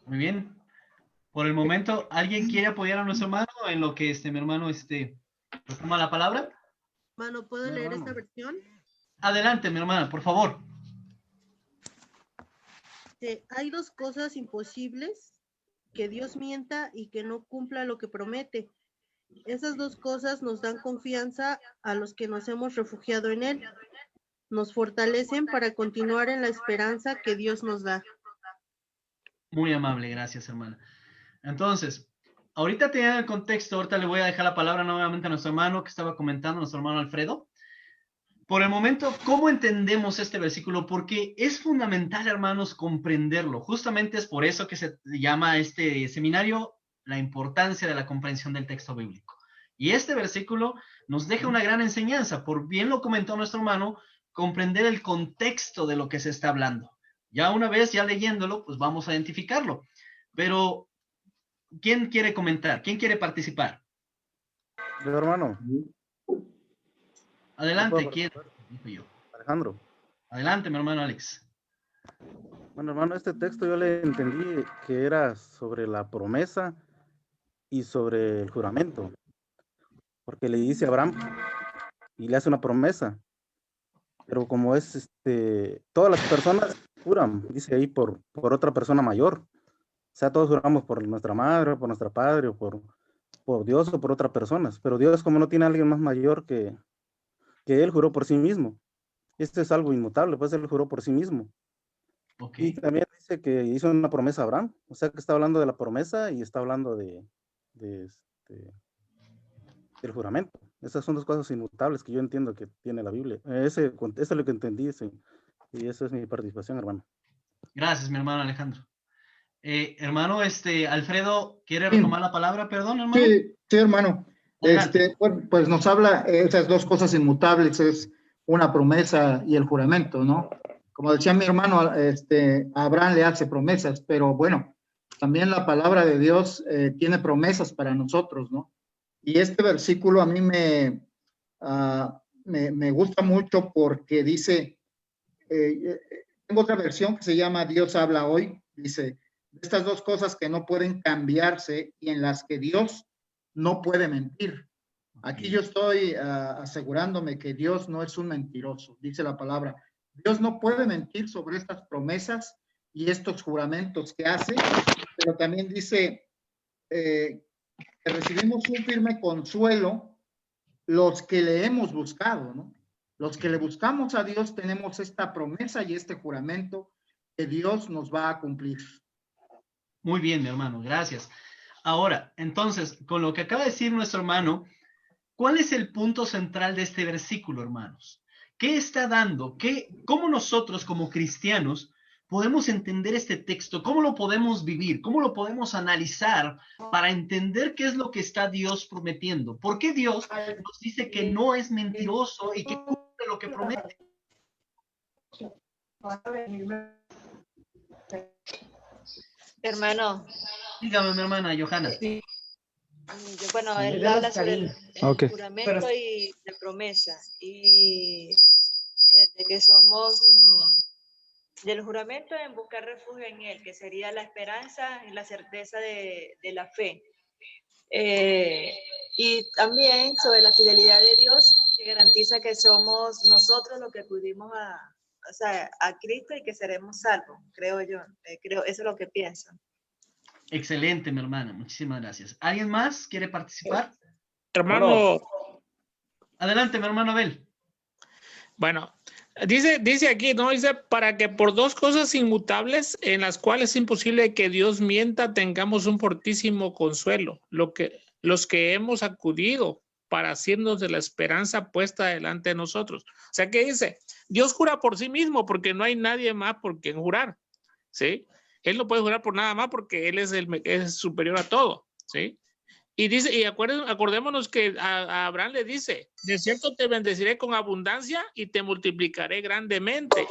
Muy bien. Por el momento, ¿alguien quiere apoyar a nuestro hermano en lo que mi hermano toma la palabra? Hermano, ¿puedo leer esta versión? Adelante, mi hermana, por favor. Hay dos cosas imposibles: que Dios mienta y que no cumpla lo que promete. Esas dos cosas nos dan confianza a los que nos hemos refugiado en Él. Nos fortalecen para continuar en la esperanza que Dios nos da. Muy amable, gracias, hermana. Entonces, ahorita teniendo el contexto, ahorita le voy a dejar la palabra nuevamente a nuestro hermano que estaba comentando, nuestro hermano Alfredo. Por el momento, ¿cómo entendemos este versículo? Porque es fundamental, hermanos, comprenderlo. Justamente es por eso que se llama este seminario la importancia de la comprensión del texto bíblico. Y este versículo nos deja una gran enseñanza. Por bien lo comentó nuestro hermano, comprender el contexto de lo que se está hablando. Ya una vez, ya leyéndolo, pues vamos a identificarlo. Pero, ¿quién quiere comentar? ¿Quién quiere participar? Yo, hermano. Adelante, ¿quién? Alejandro. Adelante, mi hermano Alex. Bueno, hermano, este texto yo le entendí que era sobre la promesa y sobre el juramento. Porque le dice a Abraham y le hace una promesa. Pero como es, todas las personas juran, dice ahí, por otra persona mayor. O sea, todos juramos por nuestra madre, por nuestra padre, o por Dios o por otras personas. Pero Dios, como no tiene a alguien más mayor que él, juró por sí mismo. Esto es algo inmutable, pues él juró por sí mismo. Okay. Y también dice que hizo una promesa a Abraham. O sea, que está hablando de la promesa y está hablando del juramento. Esas son dos cosas inmutables que yo entiendo que tiene la Biblia. Eso es lo que entendí, sí. Y esa es mi participación, hermano. Gracias, mi hermano Alejandro. Hermano, Alfredo, ¿quiere retomar la palabra? Perdón, hermano. Sí, hermano. Bueno, pues nos habla esas dos cosas inmutables, es una promesa y el juramento, ¿no? Como decía mi hermano, Abraham le hace promesas, pero bueno, también la palabra de Dios tiene promesas para nosotros, ¿no? Y este versículo a mí me gusta mucho porque dice, tengo otra versión que se llama Dios habla hoy, dice, estas dos cosas que no pueden cambiarse y en las que Dios no puede mentir. Aquí yo estoy asegurándome que Dios no es un mentiroso, dice la palabra. Dios no puede mentir sobre estas promesas y estos juramentos que hace, pero también dice que recibimos un firme consuelo los que le hemos buscado, ¿no? Los que le buscamos a Dios tenemos esta promesa y este juramento que Dios nos va a cumplir. Muy bien, mi hermano, gracias. Ahora, entonces, con lo que acaba de decir nuestro hermano, ¿cuál es el punto central de este versículo, hermanos? ¿Qué está dando? ¿Cómo nosotros como cristianos podemos entender este texto? ¿Cómo lo podemos vivir? ¿Cómo lo podemos analizar para entender qué es lo que está Dios prometiendo? ¿Por qué Dios nos dice que no es mentiroso y que cumple lo que promete? Hermano. Dígame, mi hermana Johanna. Sí. Bueno, él habla sobre el juramento y de promesa. Y de que somos del juramento en buscar refugio en él, que sería la esperanza y la certeza de la fe. Y también sobre la fidelidad de Dios, que garantiza que somos nosotros los que acudimos a Cristo y que seremos salvos, creo yo. Eso es lo que pienso. Excelente, mi hermana. Muchísimas gracias. ¿Alguien más quiere participar? Hermano. Adelante, mi hermano Abel. Bueno, dice aquí, ¿no? Dice, para que por dos cosas inmutables en las cuales es imposible que Dios mienta, tengamos un fortísimo consuelo. Los que hemos acudido para hacernos de la esperanza puesta delante de nosotros. O sea, ¿qué dice? Dios jura por sí mismo porque no hay nadie más por quien jurar, ¿sí? Él no puede jurar por nada más porque Él es superior a todo, ¿sí? Y dice, y acordémonos que a Abraham le dice, de cierto te bendeciré con abundancia y te multiplicaré grandemente.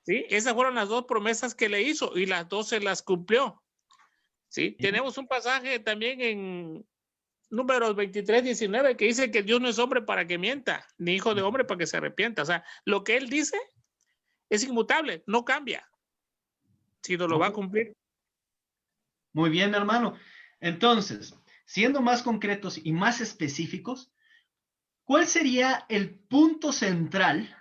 ¿Sí? Esas fueron las dos promesas que le hizo y las dos se las cumplió. ¿sí? Tenemos un pasaje también en Números 23:19 que dice que Dios no es hombre para que mienta, ni hijo de hombre para que se arrepienta. O sea, lo que Él dice es inmutable, no cambia, sino lo va a cumplir. Muy bien, hermano. Entonces, siendo más concretos y más específicos, ¿cuál sería el punto central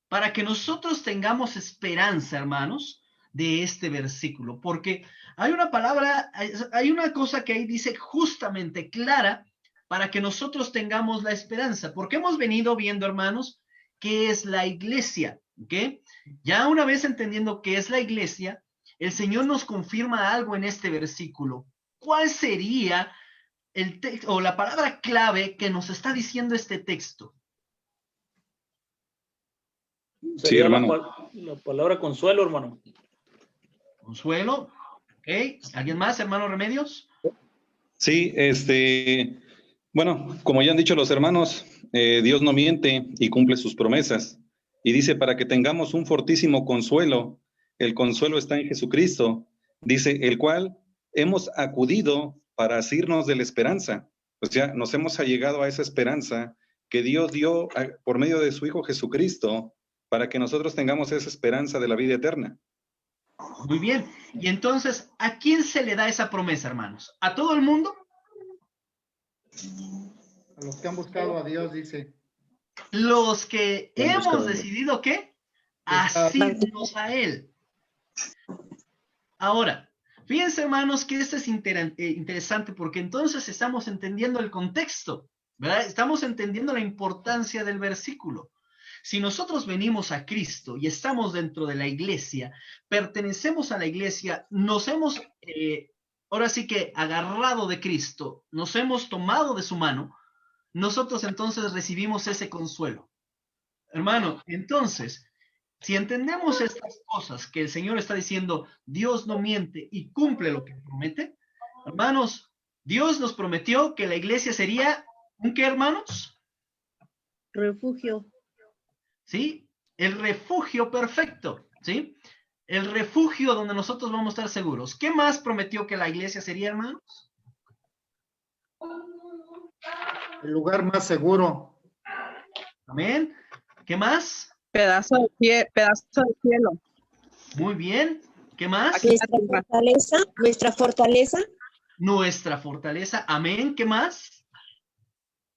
para que nosotros tengamos esperanza, hermanos, de este versículo? Porque hay una palabra, hay una cosa que ahí dice justamente clara para que nosotros tengamos la esperanza, porque hemos venido viendo, hermanos, qué es la iglesia, ¿ok? Ya una vez entendiendo qué es la iglesia, el Señor nos confirma algo en este versículo. ¿Cuál sería el texto o la palabra clave que nos está diciendo este texto? Sí, hermano. La palabra consuelo, hermano. Consuelo. ¿Ok? ¿Alguien más, hermano Remedios? Sí, bueno, como ya han dicho los hermanos, Dios no miente y cumple sus promesas. Y dice, para que tengamos un fortísimo consuelo, el consuelo está en Jesucristo, dice, el cual hemos acudido para asirnos de la esperanza. O sea, nos hemos allegado a esa esperanza que Dios dio por medio de su Hijo Jesucristo, para que nosotros tengamos esa esperanza de la vida eterna. Muy bien. Y entonces, ¿a quién se le da esa promesa, hermanos? ¿A todo el mundo? A los que han buscado a Dios, dice. Los que hemos decidido, ¿qué? Asirnos a Él. Ahora, fíjense, hermanos, que esto es interesante porque entonces estamos entendiendo el contexto, ¿verdad? Estamos entendiendo la importancia del versículo. Si nosotros venimos a Cristo y estamos dentro de la iglesia, pertenecemos a la iglesia, nos hemos, ahora sí que agarrado de Cristo, nos hemos tomado de su mano, nosotros entonces recibimos ese consuelo. Hermano, entonces, si entendemos estas cosas que el Señor está diciendo, Dios no miente y cumple lo que promete, hermanos, Dios nos prometió que la iglesia sería, ¿un qué, hermanos? Refugio. ¿Sí? El refugio perfecto, ¿sí? El refugio donde nosotros vamos a estar seguros. ¿Qué más prometió que la iglesia sería, hermanos? El lugar más seguro. Amén. ¿Qué más? Pedazo de cielo. Muy bien. ¿Qué más? Nuestra fortaleza. Nuestra fortaleza. Amén. ¿Qué más?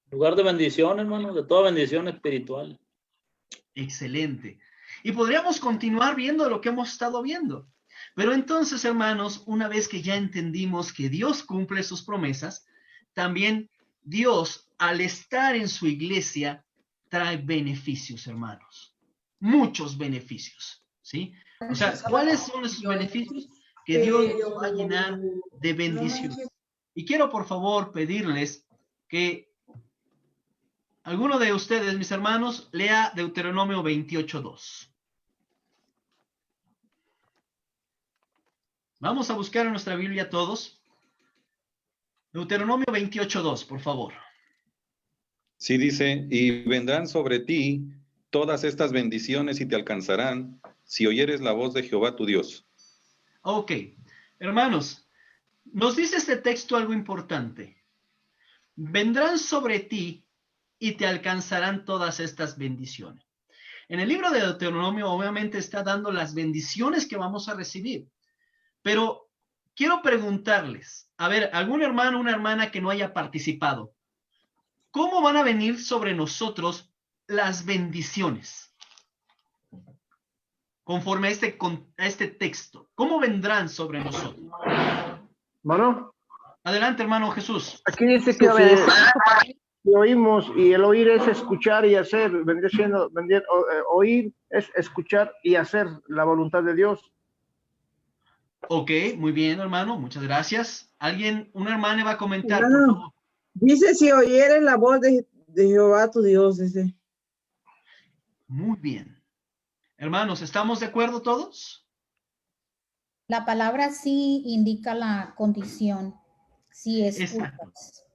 Lugar de bendición, hermano, de toda bendición espiritual. Excelente. Y podríamos continuar viendo lo que hemos estado viendo. Pero entonces, hermanos, una vez que ya entendimos que Dios cumple sus promesas, también Dios, al estar en su iglesia, trae beneficios, hermanos. Muchos beneficios, ¿sí? O sea, ¿cuáles son esos beneficios? Que Dios nos va a llenar de bendiciones. Y quiero, por favor, pedirles que alguno de ustedes, mis hermanos, lea Deuteronomio 28:2. Vamos a buscar en nuestra Biblia todos. Deuteronomio 28:2, por favor. Sí, dice, y vendrán sobre ti todas estas bendiciones y te alcanzarán si oyeres la voz de Jehová tu Dios. Ok, hermanos, nos dice este texto algo importante. Vendrán sobre ti y te alcanzarán todas estas bendiciones. En el libro de Deuteronomio obviamente está dando las bendiciones que vamos a recibir, pero quiero preguntarles, a ver, algún hermano, una hermana que no haya participado, ¿cómo van a venir sobre nosotros las bendiciones? Conforme a este texto, ¿cómo vendrán sobre nosotros? Hermano. Adelante, hermano Jesús. Aquí dice que oímos, y el oír es escuchar y hacer, oír es escuchar y hacer la voluntad de Dios. Ok, muy bien, hermano, muchas gracias. ¿Alguien, una hermana va a comentar, por favor? Dice, si oyeres la voz de Jehová tu Dios, dice. Muy bien. Hermanos, ¿estamos de acuerdo todos? La palabra sí indica la condición, sí escuchas.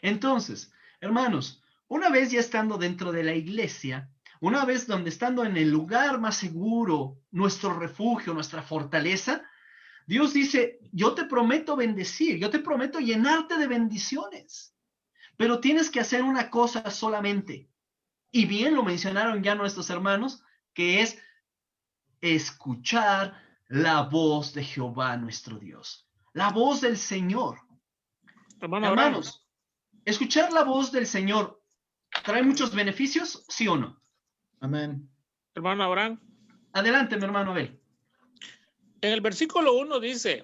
Entonces, hermanos, una vez ya estando dentro de la iglesia, una vez donde estando en el lugar más seguro, nuestro refugio, nuestra fortaleza, Dios dice, yo te prometo bendecir, yo te prometo llenarte de bendiciones, pero tienes que hacer una cosa solamente. Y bien lo mencionaron ya nuestros hermanos, que es escuchar la voz de Jehová nuestro Dios, la voz del Señor. Hermanos, escuchar la voz del Señor trae muchos beneficios, ¿sí o no? Amén. Hermano Abraham. Adelante, mi hermano Abel. En el versículo 1 dice,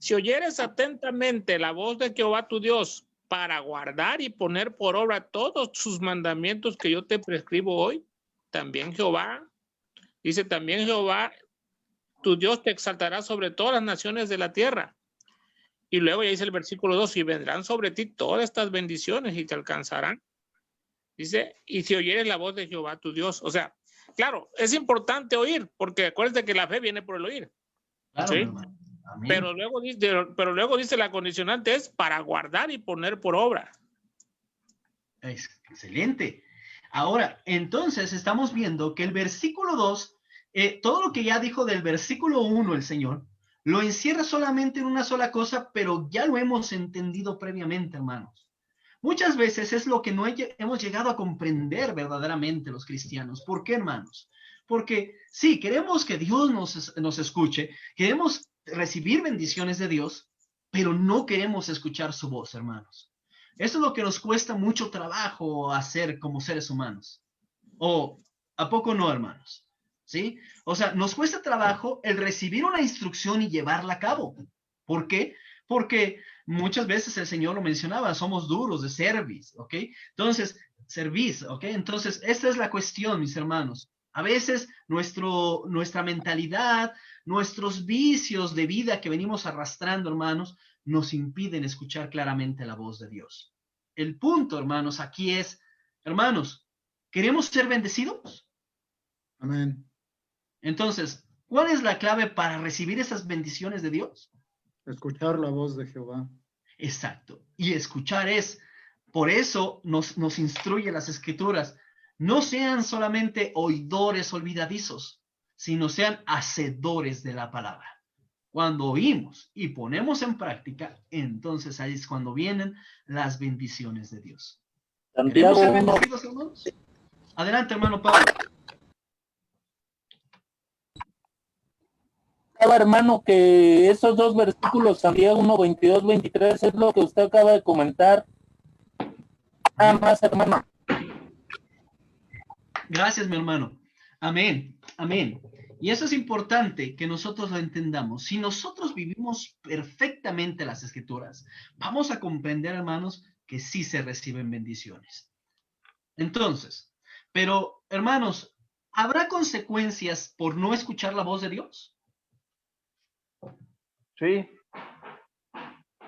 si oyeres atentamente la voz de Jehová tu Dios para guardar y poner por obra todos sus mandamientos que yo te prescribo hoy, también Jehová tu Dios te exaltará sobre todas las naciones de la tierra. Y luego ya dice el versículo 2, y vendrán sobre ti todas estas bendiciones y te alcanzarán. Dice, y si oyeres la voz de Jehová tu Dios. O sea, claro, es importante oír, porque acuérdate que la fe viene por el oír. Claro, ¿sí? hermano. Amén. Pero luego dice la condicionante es para guardar y poner por obra. Es excelente. Ahora, entonces estamos viendo que el versículo 2, todo lo que ya dijo del versículo 1 el Señor, lo encierra solamente en una sola cosa, pero ya lo hemos entendido previamente, hermanos. Muchas veces es lo que no hemos llegado a comprender verdaderamente los cristianos. ¿Por qué, hermanos? Porque sí, queremos que Dios nos escuche, queremos recibir bendiciones de Dios, pero no queremos escuchar su voz, hermanos. Eso es lo que nos cuesta mucho trabajo hacer como seres humanos. ¿O a poco no, hermanos? ¿Sí? O sea, nos cuesta trabajo el recibir una instrucción y llevarla a cabo. ¿Por qué? Porque muchas veces el Señor lo mencionaba, somos duros de cerviz, ¿ok? Entonces, cerviz, ¿ok? Entonces, esta es la cuestión, mis hermanos. A veces nuestra mentalidad, nuestros vicios de vida que venimos arrastrando, hermanos, nos impiden escuchar claramente la voz de Dios. El punto, hermanos, aquí es, hermanos, ¿queremos ser bendecidos? Amén. Entonces, ¿cuál es la clave para recibir esas bendiciones de Dios? Escuchar la voz de Jehová. Exacto. Y escuchar es, por eso nos instruye las Escrituras, no sean solamente oidores olvidadizos, sino sean hacedores de la palabra. Cuando oímos y ponemos en práctica, entonces ahí es cuando vienen las bendiciones de Dios. ¿Queremos ser bendecidos, hermanos? Adelante, hermano Pablo. Hermano, que esos dos versículos, Santiago 1, 22, 23, es lo que usted acaba de comentar. Nada más, hermano. Gracias, mi hermano. Amén, amén. Y eso es importante que nosotros lo entendamos. Si nosotros vivimos perfectamente las Escrituras, vamos a comprender, hermanos, que sí se reciben bendiciones. Entonces, pero, hermanos, ¿habrá consecuencias por no escuchar la voz de Dios? Sí.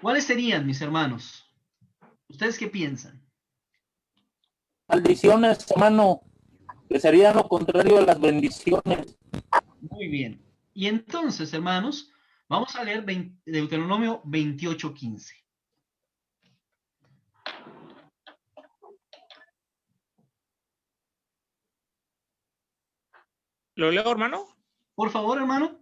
¿Cuáles serían, mis hermanos? ¿Ustedes qué piensan? Maldiciones, hermano, que sería lo contrario a las bendiciones. Muy bien. Y entonces, hermanos, vamos a leer Deuteronomio 28:15. ¿Lo leo, hermano? Por favor, hermano.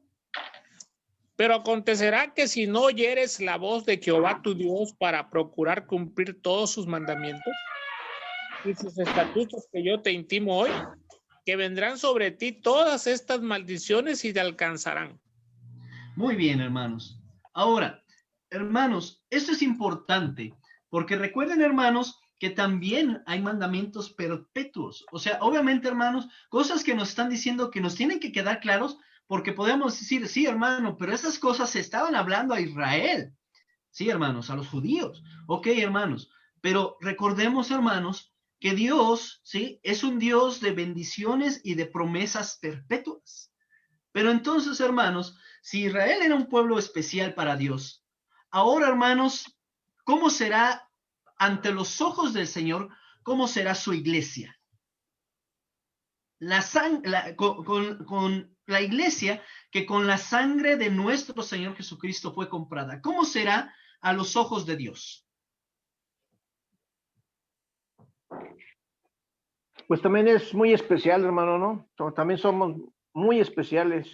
Pero acontecerá que si no oyeres la voz de Jehová tu Dios para procurar cumplir todos sus mandamientos y sus estatutos que yo te intimo hoy, que vendrán sobre ti todas estas maldiciones y te alcanzarán. Muy bien, hermanos. Ahora, hermanos, esto es importante, porque recuerden, hermanos, que también hay mandamientos perpetuos. O sea, obviamente, hermanos, cosas que nos están diciendo que nos tienen que quedar claros, porque podemos decir, sí, hermano, pero esas cosas se estaban hablando a Israel. Sí, hermanos, a los judíos. Ok, hermanos, pero recordemos, hermanos, que Dios, ¿sí? Es un Dios de bendiciones y de promesas perpetuas. Pero entonces, hermanos, si Israel era un pueblo especial para Dios, ahora, hermanos, ¿cómo será ante los ojos del Señor? ¿Cómo será su iglesia? Con la iglesia que con la sangre de nuestro Señor Jesucristo fue comprada. ¿Cómo será a los ojos de Dios? Pues también es muy especial, hermano, ¿no? También somos muy especiales.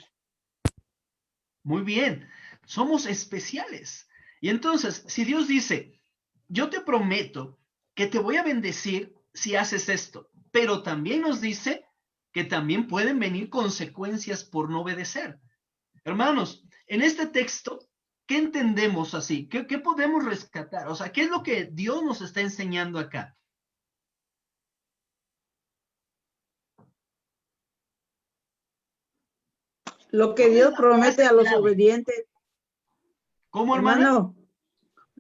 Muy bien, Somos especiales. Y entonces, si Dios dice, yo te prometo que te voy a bendecir si haces esto, pero también nos dice que también pueden venir consecuencias por no obedecer. Hermanos, en este texto, ¿qué entendemos así? ¿Qué podemos rescatar? O sea, ¿qué es lo que Dios nos está enseñando acá? Lo que Dios promete a los obedientes. ¿Cómo, hermano?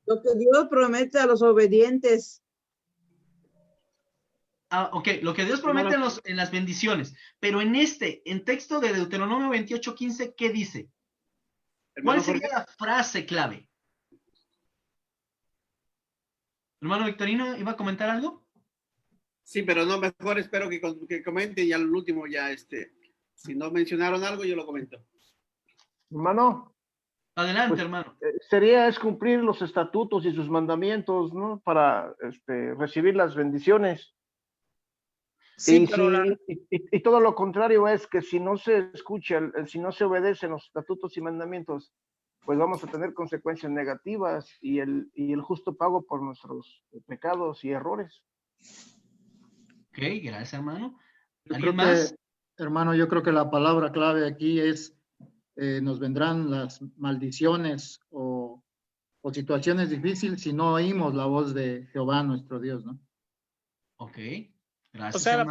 Lo que Dios promete a los obedientes. Ok, lo que Dios promete en las bendiciones. Pero en texto de Deuteronomio 28:15, ¿qué dice? ¿Cuál sería la frase clave? Hermano Victorino, ¿iba a comentar algo? Sí, pero no, mejor espero que comente y al último ya, si no mencionaron algo, yo lo comento. Hermano. Adelante, hermano. Sería es cumplir los estatutos y sus mandamientos, ¿no? Para recibir las bendiciones. Sí, y todo lo contrario es que si no se escucha, si no se obedecen los estatutos y mandamientos, pues vamos a tener consecuencias negativas y el justo pago por nuestros pecados y errores. Ok, gracias, hermano. ¿Alguien más? Hermano, yo creo que la palabra clave aquí es nos vendrán las maldiciones o situaciones difíciles si no oímos la voz de Jehová nuestro Dios, ¿no? Ok, gracias. O sea,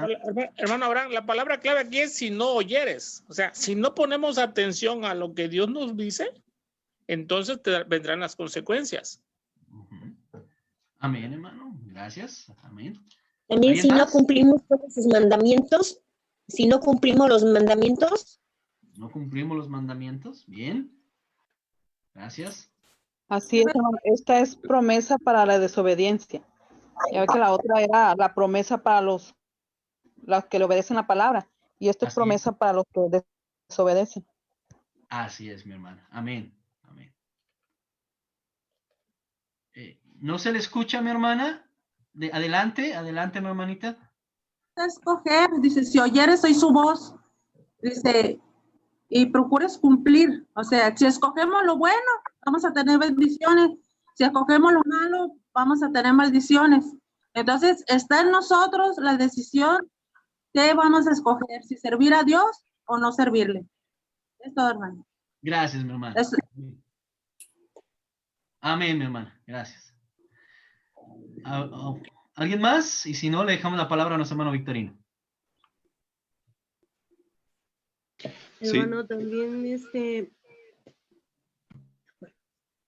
hermano Abraham, la palabra clave aquí es si no oyeres. O sea, si no ponemos atención a lo que Dios nos dice, entonces vendrán las consecuencias. Amén, hermano. Gracias. Amén. También si no cumplimos todos sus mandamientos, si no cumplimos los mandamientos. No cumplimos los mandamientos. Bien. Gracias. Así es, hermano. Esta es promesa para la desobediencia. Ya ve que la otra era la promesa para los que le obedecen la palabra. Y esta es promesa para los que desobedecen. Así es, mi hermana. Amén. Amén. ¿No se le escucha, mi hermana? Adelante, mi hermanita. Escoger, dice, si oyeres hoy su voz, dice, y procures cumplir. O sea, si escogemos lo bueno, vamos a tener bendiciones. Si escogemos lo malo, vamos a tener maldiciones. Entonces, está en nosotros la decisión de vamos a escoger, si servir a Dios o no servirle. Es todo, hermano. Gracias, mi hermana. Amén, mi hermana. Gracias. ¿Alguien más? Y si no, le dejamos la palabra a nuestro hermano Victorino. Hermano, también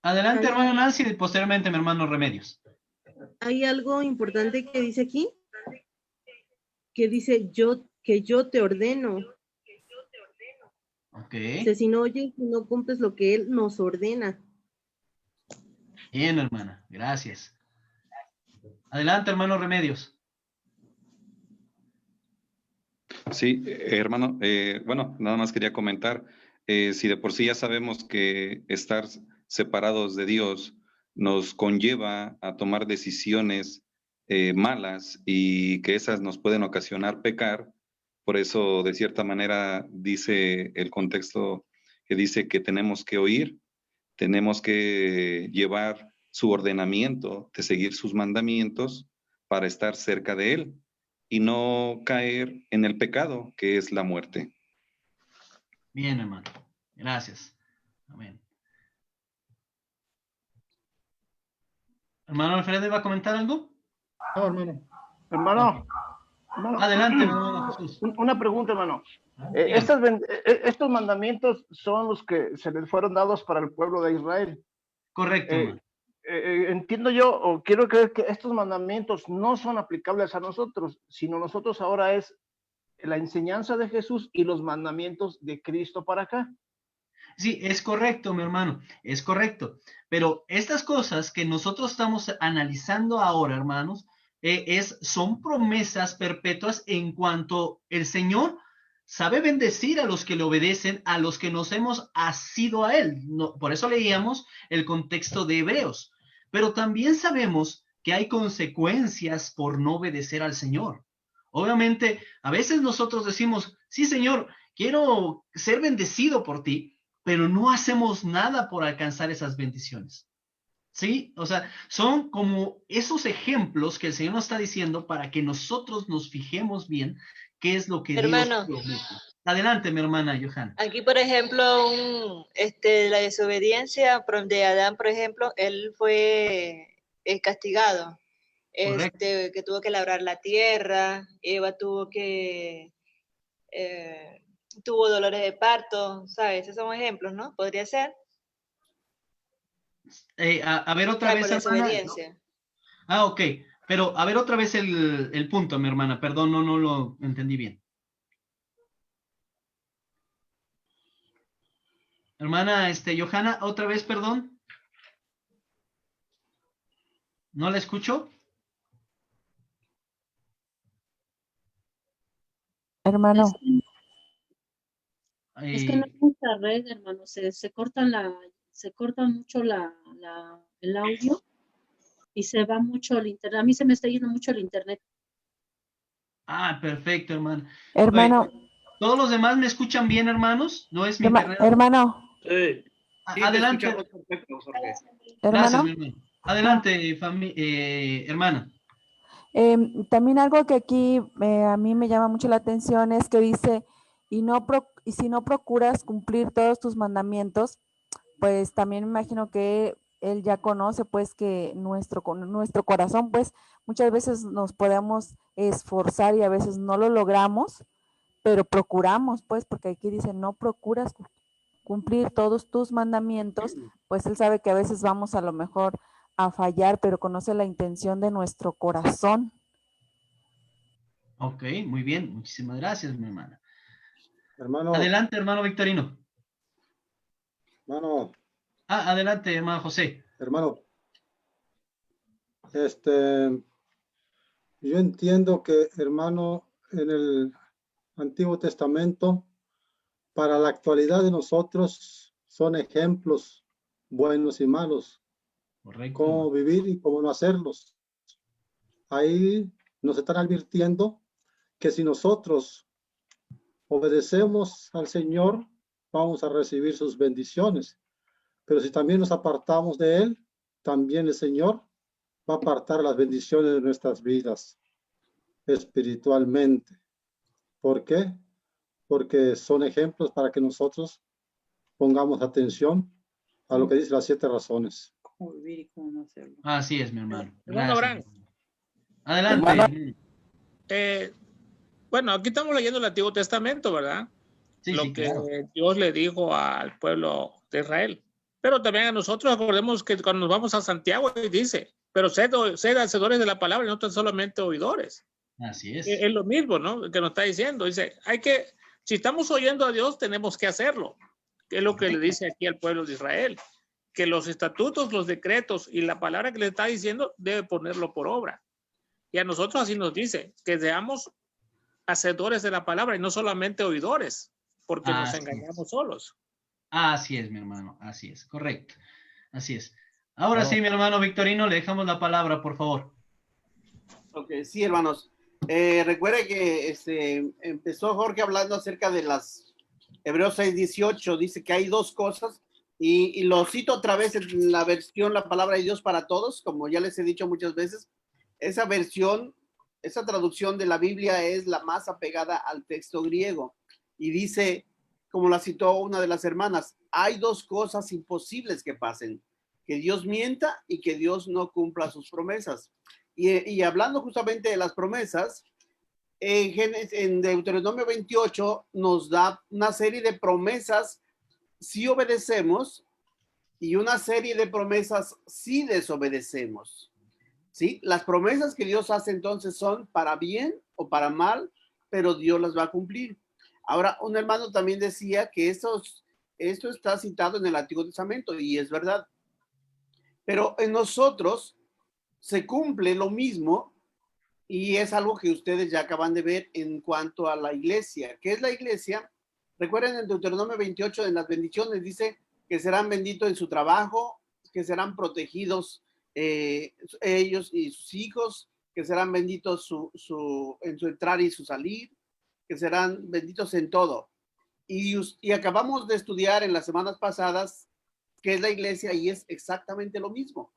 Adelante, hermano Nancy, y posteriormente mi hermano Remedios. Hay algo importante que dice aquí, que dice que yo te ordeno. Ok. O sea, si no oyes y no cumples lo que Él nos ordena. Bien, hermana, gracias. Adelante, hermano Remedios. Sí, hermano, bueno, nada más quería comentar, si de por sí ya sabemos que estar separados de Dios nos conlleva a tomar decisiones malas y que esas nos pueden ocasionar pecar, por eso de cierta manera dice el contexto que dice que tenemos que oír, tenemos que llevar su ordenamiento, de seguir sus mandamientos para estar cerca de Él y no caer en el pecado, que es la muerte. Bien, hermano. Gracias. Amén. ¿Hermano Alfredo iba a comentar algo? No, hermano. Hermano. Adelante, hermano Jesús. Una pregunta, hermano. Estos mandamientos son los que se les fueron dados para el pueblo de Israel. Correcto, hermano. Entiendo yo, o quiero creer que estos mandamientos no son aplicables a nosotros, sino nosotros ahora es la enseñanza de Jesús y los mandamientos de Cristo para acá. Sí, es correcto, mi hermano, es correcto. Pero estas cosas que nosotros estamos analizando ahora, hermanos, son promesas perpetuas en cuanto el Señor sabe bendecir a los que le obedecen, a los que nos hemos asido a Él. No, por eso leíamos el contexto de Hebreos. Pero también sabemos que hay consecuencias por no obedecer al Señor. Obviamente, a veces nosotros decimos, sí, Señor, quiero ser bendecido por ti. pero no hacemos nada por alcanzar esas bendiciones. ¿Sí? O sea, son como esos ejemplos que el Señor nos está diciendo para que nosotros nos fijemos bien qué es lo que Hermano. Dios promete. Adelante, mi hermana Johanna. Aquí, por ejemplo, la desobediencia de Adán, por ejemplo, él fue castigado. Que tuvo que labrar la tierra, Eva tuvo dolores de parto, ¿sabes? Esos son ejemplos, ¿no? Podría ser. A ver otra vez, hermana. ¿No? Ok. Pero a ver otra vez el punto, mi hermana. Perdón, no lo entendí bien. Hermana, Johanna, otra vez, perdón. ¿No la escucho? Hermano. Es que no hay mucha red, hermano. Se corta mucho el audio y se va mucho el internet. A mí se me está yendo mucho el internet. Ah, perfecto, hermano. Hermano. Oye, ¿todos los demás me escuchan bien, hermanos? ¿No es mi internet? Hermano. Sí. Adelante. Gracias, mi hermano. Adelante, hermana. También algo que aquí a mí me llama mucho la atención es que dice, y si no procuras cumplir todos tus mandamientos, pues también me imagino que él ya conoce pues que nuestro corazón pues muchas veces nos podemos esforzar y a veces no lo logramos, pero procuramos pues, porque aquí dice no procuras cumplir todos tus mandamientos, pues él sabe que a veces vamos a lo mejor a fallar, pero conoce la intención de nuestro corazón. Ok, muy bien, muchísimas gracias, mi hermana. Hermano. Adelante, hermano Victorino. Hermano. Adelante, hermano José. Hermano. Yo entiendo que, hermano, en el Antiguo Testamento, para la actualidad de nosotros, son ejemplos buenos y malos. Correcto. Cómo vivir y cómo no hacerlos. Ahí nos están advirtiendo que si nosotros obedecemos al Señor, vamos a recibir sus bendiciones. Pero si también nos apartamos de Él, también el Señor va a apartar las bendiciones de nuestras vidas espiritualmente. ¿Por qué? Porque son ejemplos para que nosotros pongamos atención a lo que dice las 7 razones. Cómo vivir y cómo no hacerlo. Así es, mi hermano. Hermano Abraham. Adelante. Bueno, aquí estamos leyendo el Antiguo Testamento, ¿verdad? Sí, lo sí, que claro. Dios le dijo al pueblo de Israel. Pero también a nosotros, acordemos que cuando nos vamos a Santiago, dice, pero sed hacedores de la palabra y no tan solamente oidores. Así es. Es lo mismo, ¿no? Que nos está diciendo. Dice, si estamos oyendo a Dios, tenemos que hacerlo. Que es lo que le dice aquí al pueblo de Israel. Que los estatutos, los decretos y la palabra que le está diciendo, debe ponerlo por obra. Y a nosotros así nos dice, que seamos hacedores de la palabra y no solamente oidores, porque nos engañamos solos. Así es, mi hermano, así es, correcto. Así es. Ahora sí, mi hermano Victorino, le dejamos la palabra, por favor. Ok, sí, hermanos. Recuerde que empezó Jorge hablando acerca de las Hebreos 6:18, dice que hay 2 cosas, y lo cito otra vez en la versión La Palabra de Dios para Todos, como ya les he dicho muchas veces. Esa versión, esa traducción de la Biblia es la más apegada al texto griego, y dice, como la citó una de las hermanas, hay 2 cosas imposibles que pasen, que Dios mienta y que Dios no cumpla sus promesas. Y hablando justamente de las promesas, en Deuteronomio 28 nos da una serie de promesas si obedecemos y una serie de promesas si desobedecemos. ¿Sí? Las promesas que Dios hace entonces son para bien o para mal, pero Dios las va a cumplir. Ahora, un hermano también decía que esto está citado en el Antiguo Testamento, y es verdad. Pero en nosotros se cumple lo mismo, y es algo que ustedes ya acaban de ver en cuanto a la iglesia. ¿Qué es la iglesia? Recuerden en Deuteronomio 28, en las bendiciones, dice que serán benditos en su trabajo, que serán protegidos ellos y sus hijos, que serán benditos en su entrar y su salir, que serán benditos en todo. Y acabamos de estudiar en las semanas pasadas qué es la iglesia y es exactamente lo mismo,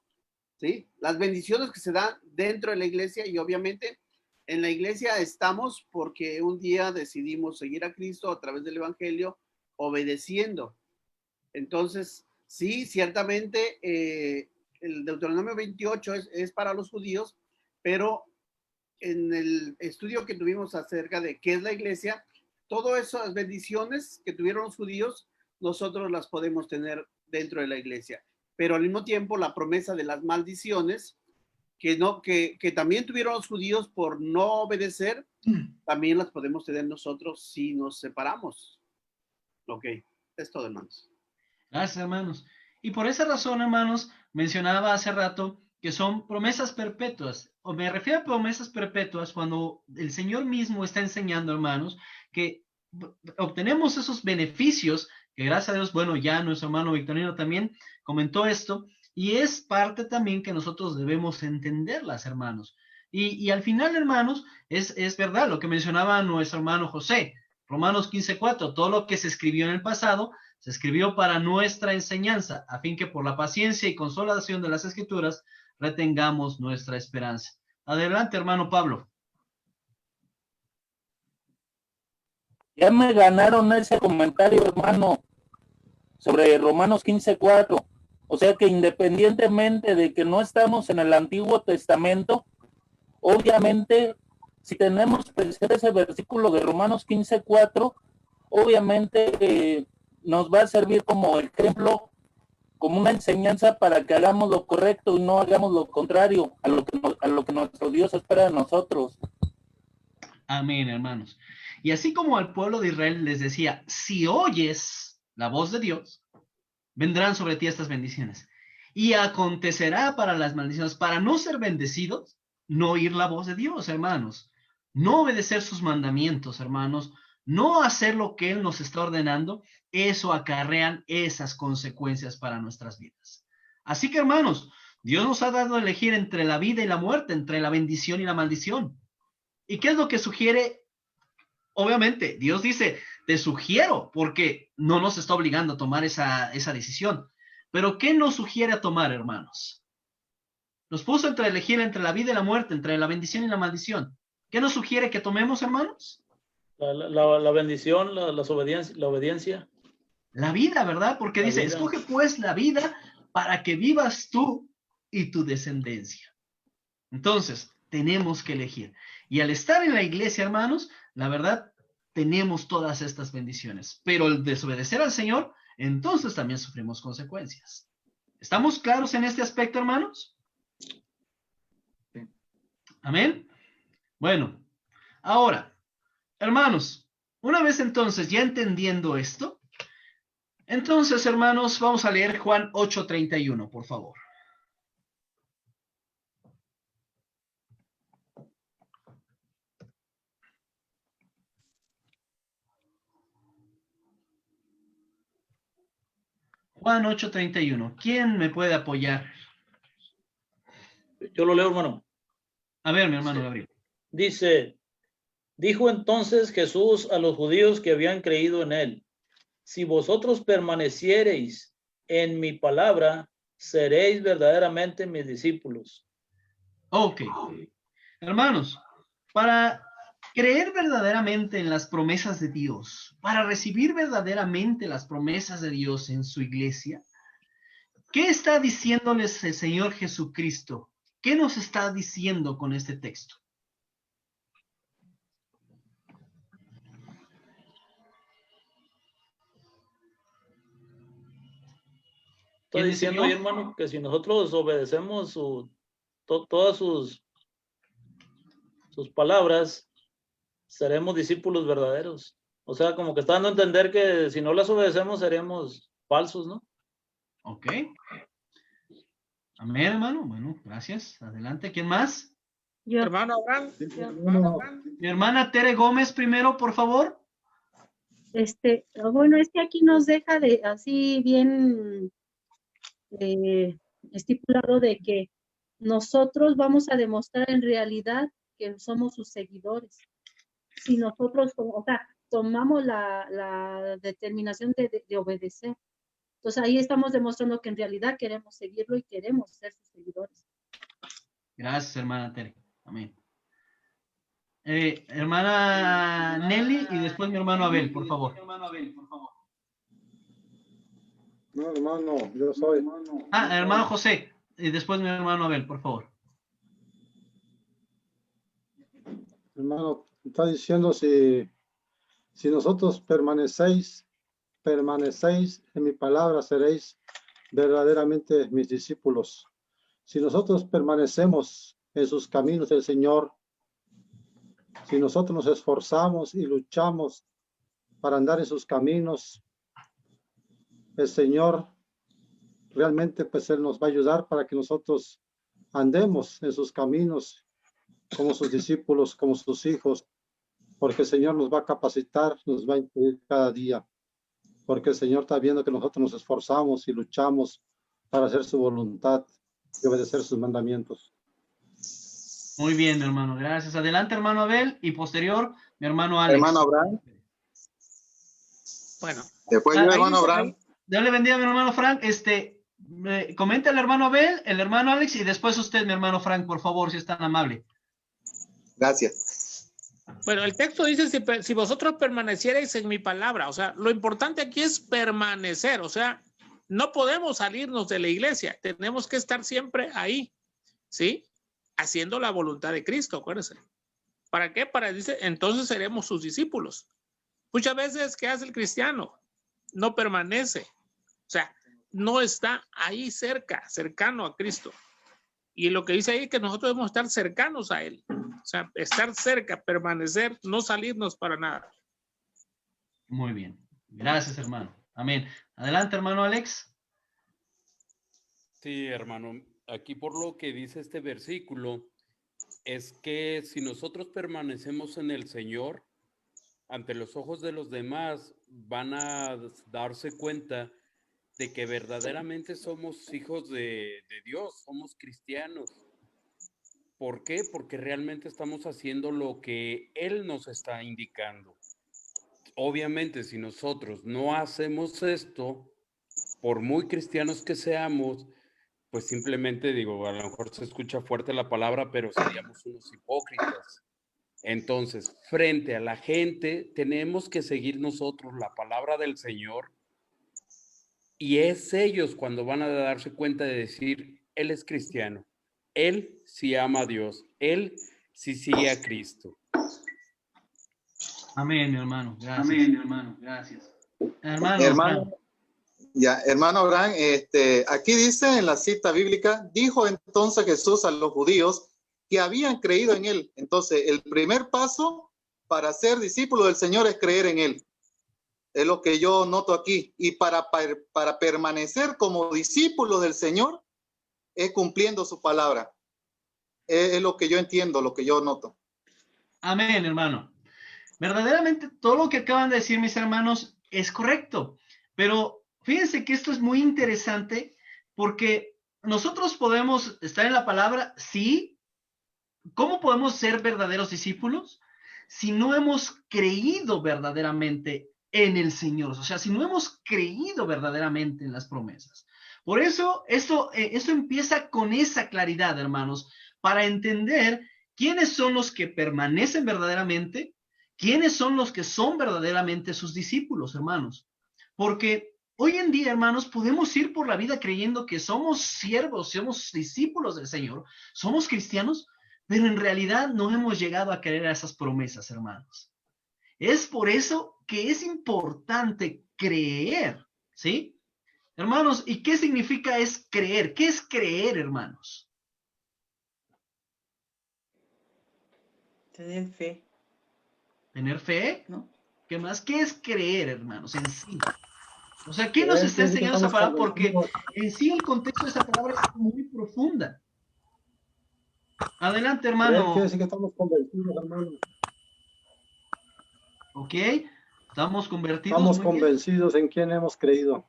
¿sí? Las bendiciones que se dan dentro de la iglesia, y obviamente en la iglesia estamos porque un día decidimos seguir a Cristo a través del evangelio, obedeciendo. Entonces, sí, ciertamente el Deuteronomio 28 es para los judíos, pero en el estudio que tuvimos acerca de qué es la iglesia, todas esas bendiciones que tuvieron los judíos, nosotros las podemos tener dentro de la iglesia. Pero al mismo tiempo, la promesa de las maldiciones, que también tuvieron los judíos por no obedecer, también las podemos tener nosotros si nos separamos. Ok, es todo, hermanos. Gracias, hermanos. Y por esa razón, hermanos, mencionaba hace rato que son promesas perpetuas, o me refiero a promesas perpetuas cuando el Señor mismo está enseñando, hermanos, que obtenemos esos beneficios, que gracias a Dios, bueno, ya nuestro hermano Victorino también comentó esto, y es parte también que nosotros debemos entenderlas, hermanos. Y al final, hermanos, es verdad lo que mencionaba nuestro hermano José, Romanos 15:4, todo lo que se escribió en el pasado, se escribió para nuestra enseñanza, a fin que por la paciencia y consolación de las Escrituras retengamos nuestra esperanza. Adelante, hermano Pablo. Ya me ganaron ese comentario, hermano, sobre Romanos 15:4. O sea que independientemente de que no estamos en el Antiguo Testamento, obviamente, si tenemos presente ese versículo de Romanos 15:4, obviamente nos va a servir como ejemplo, como una enseñanza para que hagamos lo correcto y no hagamos lo contrario a lo que nuestro Dios espera de nosotros. Amén, hermanos. Y así como al pueblo de Israel les decía, si oyes la voz de Dios, vendrán sobre ti estas bendiciones. Y acontecerá para las maldiciones, para no ser bendecidos, no oír la voz de Dios, hermanos. No obedecer sus mandamientos, hermanos. No hacer lo que Él nos está ordenando. Eso acarrean esas consecuencias para nuestras vidas. Así que, hermanos, Dios nos ha dado a elegir entre la vida y la muerte, entre la bendición y la maldición. ¿Y qué es lo que sugiere? Obviamente, Dios dice, te sugiero, porque no nos está obligando a tomar esa decisión. Pero ¿qué nos sugiere a tomar, hermanos? Nos puso entre elegir entre la vida y la muerte, entre la bendición y la maldición. ¿Qué nos sugiere que tomemos, hermanos? La bendición, la obediencia. La vida, ¿verdad? Porque dice, escoge pues la vida para que vivas tú y tu descendencia. Entonces, tenemos que elegir. Y al estar en la iglesia, hermanos, la verdad, tenemos todas estas bendiciones. Pero al desobedecer al Señor, entonces también sufrimos consecuencias. ¿Estamos claros en este aspecto, hermanos? Sí. Amén. Bueno, ahora, hermanos, una vez entonces ya entendiendo esto, entonces, hermanos, vamos a leer Juan 8:31, por favor. Juan 8:31. ¿Quién me puede apoyar? Yo lo leo, hermano. A ver, mi hermano Gabriel. Dice, dijo entonces Jesús a los judíos que habían creído en él, si vosotros permaneciereis en mi palabra, seréis verdaderamente mis discípulos. Ok. Hermanos, para creer verdaderamente en las promesas de Dios, para recibir verdaderamente las promesas de Dios en su iglesia, ¿qué está diciéndoles el Señor Jesucristo? ¿Qué nos está diciendo con este texto? Está diciendo ahí, hermano, que si nosotros obedecemos todas sus palabras, seremos discípulos verdaderos. O sea, como que está dando a entender que si no las obedecemos, seremos falsos, ¿no? Ok. Amén, hermano. Bueno, gracias. Adelante. ¿Quién más? Yo. Hermano Abraham. Mi hermana Tere Gómez primero, por favor. Bueno, es que aquí nos deja de así bien estipulado de que nosotros vamos a demostrar en realidad que somos sus seguidores. Si nosotros, o sea, tomamos la determinación de obedecer. Entonces ahí estamos demostrando que en realidad queremos seguirlo y queremos ser sus seguidores. Gracias, hermana Tere. Amén. Hermana Nelly y después mi hermano Abel, por favor. No, hermano, yo soy. Hermano José y después mi hermano Abel, por favor. Hermano, está diciendo si nosotros permanecéis en mi palabra, seréis verdaderamente mis discípulos. Si nosotros permanecemos en sus caminos del Señor, si nosotros nos esforzamos y luchamos para andar en sus caminos, el Señor realmente pues Él nos va a ayudar para que nosotros andemos en sus caminos como sus discípulos, como sus hijos, porque el Señor nos va a capacitar, nos va a instruir cada día, porque el Señor está viendo que nosotros nos esforzamos y luchamos para hacer su voluntad y obedecer sus mandamientos. Muy bien, mi hermano, gracias. Adelante, hermano Abel, y posterior, mi hermano Alex. Hermano Abraham. Bueno. Después yo, hermano Abraham. Dios le bendiga, mi hermano Frank. Comenta el hermano Abel, el hermano Alex, y después usted, mi hermano Frank, por favor, si es tan amable. Gracias. Bueno, el texto dice, si vosotros permanecierais en mi palabra, o sea, lo importante aquí es permanecer, o sea, no podemos salirnos de la iglesia, tenemos que estar siempre ahí, ¿sí? Haciendo la voluntad de Cristo, acuérdense. ¿Para qué? Dice, entonces seremos sus discípulos. Muchas veces, ¿qué hace el cristiano? No permanece, o sea, no está ahí cercano a Cristo. Y lo que dice ahí es que nosotros debemos estar cercanos a Él. O sea, estar cerca, permanecer, no salirnos para nada. Muy bien. Gracias, hermano. Amén. Adelante, hermano Alex. Sí, hermano. Aquí por lo que dice este versículo, es que si nosotros permanecemos en el Señor, ante los ojos de los demás van a darse cuenta de que verdaderamente somos hijos de Dios, somos cristianos. ¿Por qué? Porque realmente estamos haciendo lo que Él nos está indicando. Obviamente, si nosotros no hacemos esto, por muy cristianos que seamos, pues simplemente digo, a lo mejor se escucha fuerte la palabra, pero seríamos unos hipócritas. Entonces, frente a la gente, tenemos que seguir nosotros la palabra del Señor. Y es ellos cuando van a darse cuenta de decir, Él es cristiano, Él sí ama a Dios, Él sí sigue a Cristo. Amén, mi hermano. Gracias. Amén, mi hermano. Gracias. Hermano Abraham, aquí dice en la cita bíblica, dijo entonces Jesús a los judíos que habían creído en Él. Entonces, el primer paso para ser discípulo del Señor es creer en Él. Es lo que yo noto aquí. Y para permanecer como discípulos del Señor es cumpliendo su palabra. Es lo que yo entiendo, lo que yo noto. Amén, hermano. Verdaderamente todo lo que acaban de decir mis hermanos es correcto. Pero fíjense que esto es muy interesante porque nosotros podemos estar en la palabra, sí. ¿Cómo podemos ser verdaderos discípulos? Si no hemos creído verdaderamente en el Señor, o sea, si no hemos creído verdaderamente en las promesas. Por eso, esto empieza con esa claridad, hermanos, para entender quiénes son los que permanecen verdaderamente, quiénes son los que son verdaderamente sus discípulos, hermanos. Porque hoy en día, hermanos, podemos ir por la vida creyendo que somos siervos, somos discípulos del Señor, somos cristianos, pero en realidad no hemos llegado a creer a esas promesas, hermanos. Es por eso que es importante creer, ¿sí? Hermanos, ¿y qué significa es creer? ¿Qué es creer, hermanos? Tener fe. ¿Tener fe? ¿No? ¿Qué más? ¿Qué es creer, hermanos, en sí? O sea, ¿qué nos está enseñando esa palabra? Porque en sí el contexto de esa palabra es muy profunda. Adelante, hermano. Quiere decir que estamos convencidos, hermano. Ok, estamos convertidos. Estamos convencidos en quién hemos creído.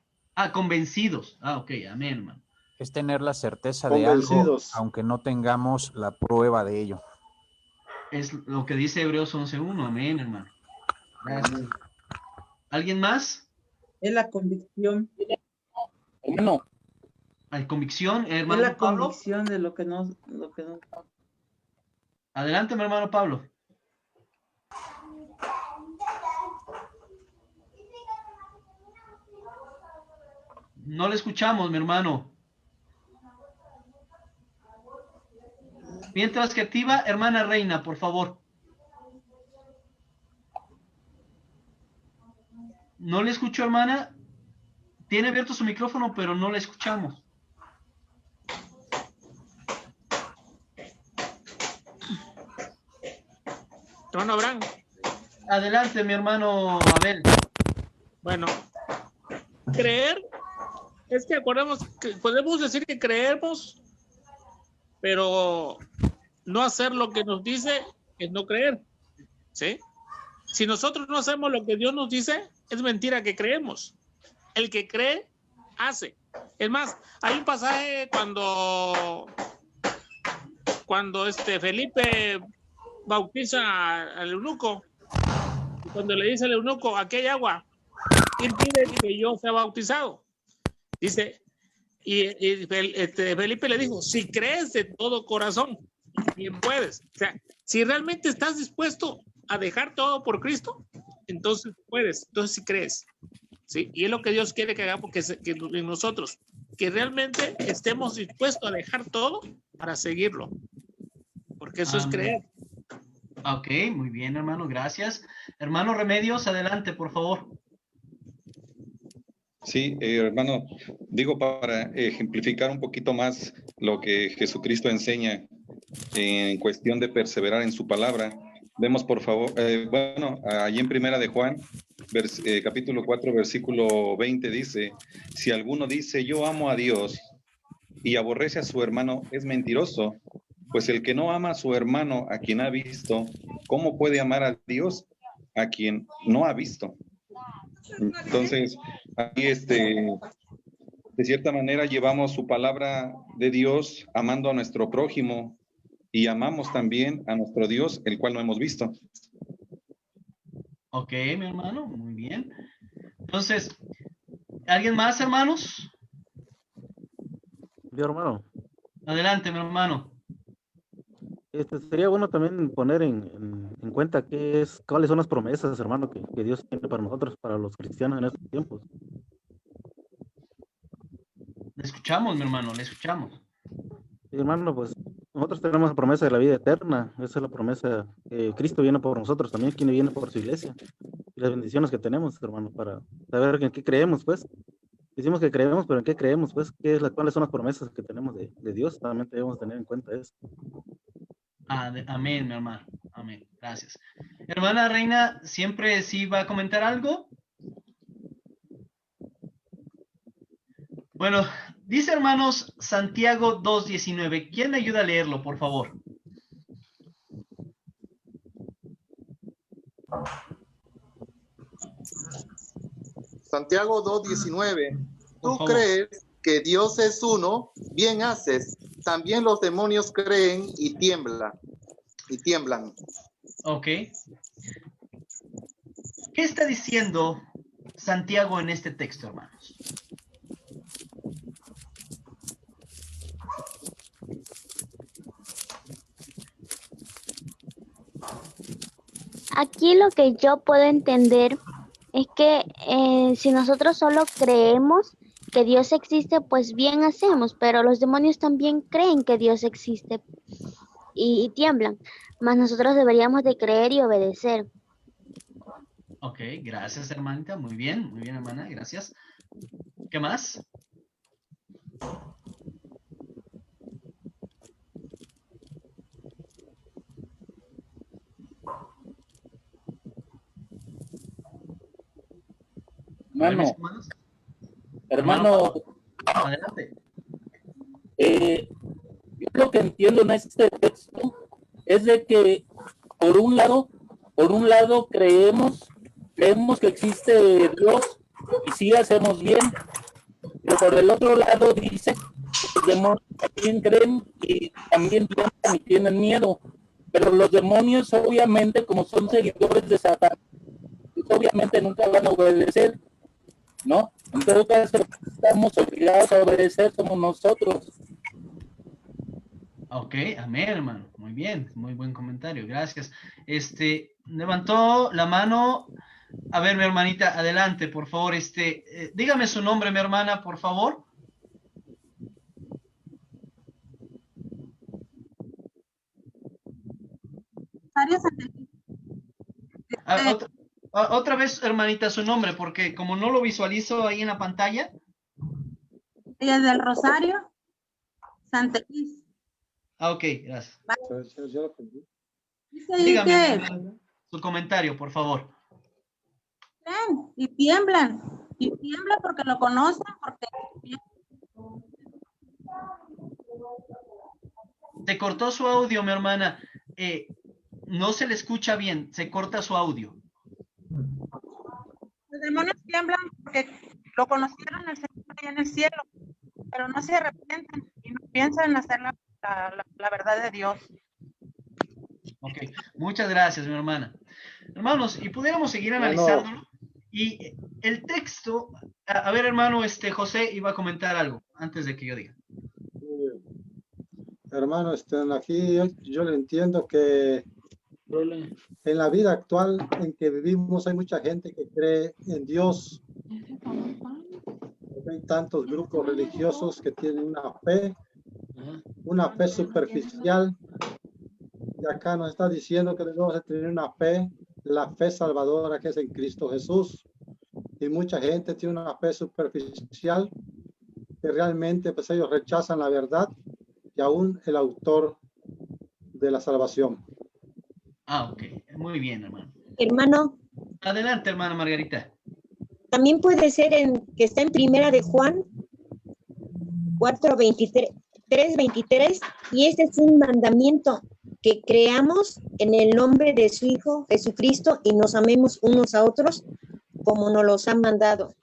Convencidos. Ok, amén, hermano. Es tener la certeza de algo, aunque no tengamos la prueba de ello. Es lo que dice Hebreos 11:1, amén, hermano. Gracias. ¿Alguien más? Es la convicción. No. ¿Hay convicción, Es hermano la Pablo? convicción de lo que no. Adelante, mi hermano Pablo. No le escuchamos, mi hermano. Mientras que activa, hermana Reina, por favor. No le escucho, hermana. Tiene abierto su micrófono, pero no le escuchamos. Hermano Abraham. Adelante, mi hermano Abel. Bueno, creer es que acordemos que podemos decir que creemos, pero no hacer lo que nos dice es no creer, ¿sí? Si nosotros no hacemos lo que Dios nos dice, es mentira que creemos. El que cree, hace. Es más, hay un pasaje cuando Felipe bautiza al eunuco, cuando le dice al eunuco, aquí hay agua, ¿quién pide que yo sea bautizado? Dice, Felipe le dijo, si crees de todo corazón, bien puedes. O sea, si realmente estás dispuesto a dejar todo por Cristo, entonces puedes, entonces si crees. ¿Sí? Y es lo que Dios quiere que hagamos que en nosotros, que realmente estemos dispuestos a dejar todo para seguirlo. Porque eso es creer. Ok, muy bien, hermano, gracias. Hermano Remedios, adelante, por favor. Sí, hermano, digo para ejemplificar un poquito más lo que Jesucristo enseña en cuestión de perseverar en su palabra. Vemos, por favor, allí en Primera de Juan, capítulo 4, versículo 20 dice, si alguno dice yo amo a Dios y aborrece a su hermano, es mentiroso, pues el que no ama a su hermano a quien ha visto, ¿cómo puede amar a Dios a quien no ha visto? Entonces, aquí de cierta manera llevamos su palabra de Dios amando a nuestro prójimo y amamos también a nuestro Dios, el cual no hemos visto. Ok, mi hermano, muy bien. Entonces, ¿alguien más, hermanos? Yo, hermano. Adelante, mi hermano. Sería bueno también poner en cuenta cuáles son las promesas, hermano, que Dios tiene para nosotros, para los cristianos en estos tiempos. Le escuchamos, mi hermano, le escuchamos. Sí, hermano, pues nosotros tenemos la promesa de la vida eterna. Esa es la promesa que Cristo viene por nosotros también, quien viene por su iglesia. Y las bendiciones que tenemos, hermano, para saber en qué creemos, pues. Decimos que creemos, pero ¿en qué creemos? Pues, ¿cuáles son las promesas que tenemos de Dios? También debemos tener en cuenta eso. Amén, mi hermano. Amén. Gracias. Hermana Reina, ¿siempre sí va a comentar algo? Bueno, dice, hermanos, Santiago 2:19. ¿Quién me ayuda a leerlo, por favor? Santiago 2:19. Tú crees que Dios es uno, bien haces. También los demonios creen y tiemblan. Ok. ¿Qué está diciendo Santiago en este texto, hermanos? Aquí lo que yo puedo entender es que si nosotros solo creemos que Dios existe, pues bien hacemos, pero los demonios también creen que Dios existe y tiemblan, mas nosotros deberíamos de creer y obedecer. Ok, gracias, hermanita, muy bien, hermana, gracias. ¿Qué más? Hermano, adelante. Yo lo que entiendo en este texto es de que por un lado creemos que existe Dios y sí hacemos bien, pero por el otro lado dice que los demonios también creen y también piensan y tienen miedo, pero los demonios obviamente como son seguidores de Satán, obviamente nunca van a obedecer, ¿no? En todo caso, estamos obligados a obedecer, somos nosotros. Ok, amén, hermano. Muy bien, muy buen comentario, gracias. Levantó la mano. A ver, mi hermanita, adelante, por favor. Dígame su nombre, mi hermana, por favor. Otra vez, hermanita, su nombre, porque como no lo visualizo ahí en la pantalla. Ella es del Rosario, Santa Cruz. Ok, gracias. Dice Dígame su comentario, por favor. Y tiemblan porque lo conocen, porque... Se cortó su audio, mi hermana. No se le escucha bien, se corta su audio. Los demonios tiemblan porque lo conocieron el Señor allá en el cielo, pero no se arrepienten y no piensan en hacer la verdad de Dios. Ok, muchas gracias, mi hermana. Hermanos, y pudiéramos seguir analizándolo. Y el texto, a ver, hermano, José iba a comentar algo antes de que yo diga. Hermano, aquí yo le entiendo que en la vida actual en que vivimos hay mucha gente que cree en Dios. Hay tantos grupos religiosos que tienen una fe superficial. Y acá nos está diciendo que debemos de tener una fe, la fe salvadora que es en Cristo Jesús. Y mucha gente tiene una fe superficial que realmente pues ellos rechazan la verdad y aún el autor de la salvación. Ok, muy bien, hermano. Hermano. Adelante, hermana Margarita. También puede ser que está en Primera de Juan 3:23, y este es un mandamiento, que creamos en el nombre de su Hijo Jesucristo y nos amemos unos a otros como nos los han mandado.